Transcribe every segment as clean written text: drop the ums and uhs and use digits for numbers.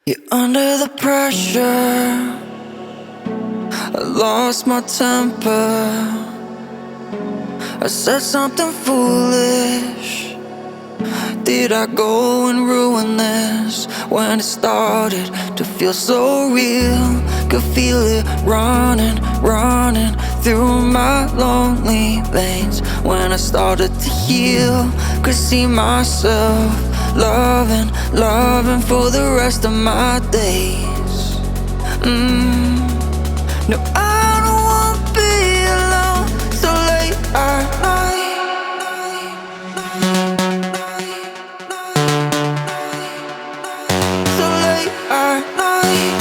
You're under the pressure. I lost my temper. I said something foolish. Did I go and ruin this? When it started to feel so real, could feel it running, running through my lonely veins. When I started to heal, could see myself loving, loving for the rest of my days. No, I don't wanna be alone so late at night. So late at night.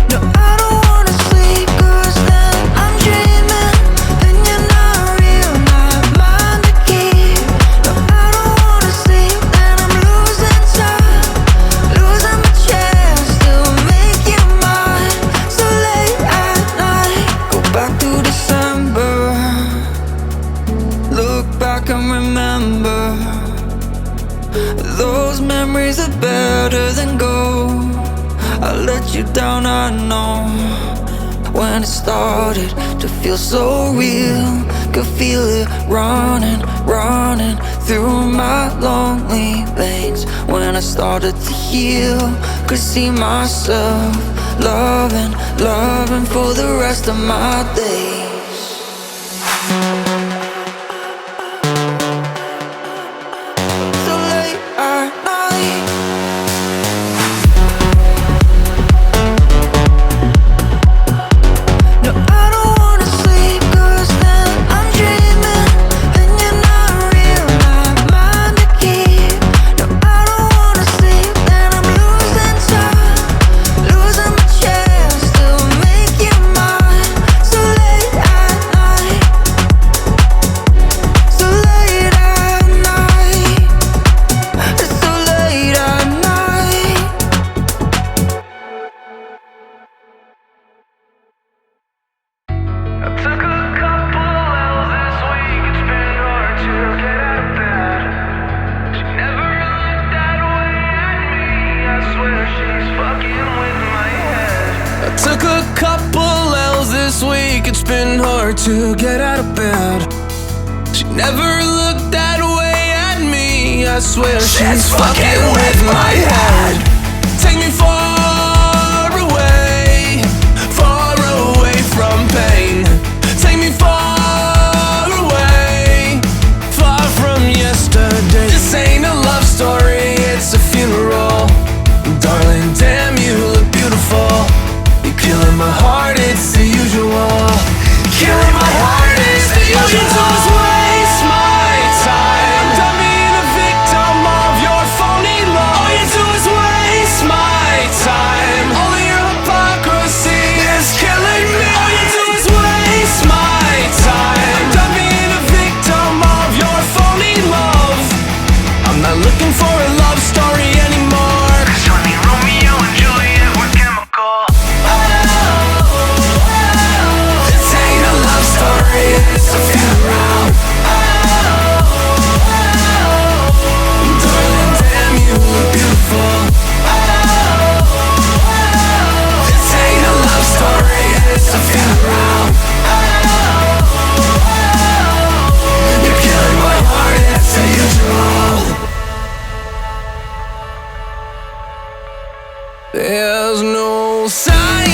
No, I don't wanna sleep 'cause then I'm dreaming and you're not real, not mine to keep. No, I don't wanna sleep and I'm losing time, losing my chance to make you mine. So late at night, go back to December, look back and remember. Those memories are better than gold. I let you down, I know. When it started to feel so real, could feel it running, running through my lonely veins. When I started to heal, could see myself loving, loving for the rest of my days. So late at night. No, I don't wanna sleep 'cause then I'm dreaming and you're not real, not mine to keep. No, I don't wanna sleep and I'm losing time, losing my chance to make you mine. So late at night. So late at night. It's so late at night. I took a couple L's this week, it's been hard to get out of bed. She never looked that way at me, I swear she's fucking with my head. I took a couple L's this week, it's been hard to get out of bed. She never looked that way at me, I swear she's fucking with my head. Take me far away from pain. Take me far away, far from yesterday. This ain't a love story, it's a funeral. Darling, damn, you look beautiful. You're killing my heart, it's the usual. Killing my heart, it's the usual. All you do is waste my time. Done being a victim of your phony love. All you do is waste my time. All of your hypocrisy is killing me. All you do is waste my time. Done being a victim of your phony love. I'm not looking for a love story anymore. 'Cause honey, Romeo and Juliet were chemical. This ain't a love story, it's a funeral. Darling, damn, you look beautiful. This ain't a love story, it's a funeral. You're killing my heart, it's the usual. There's no sign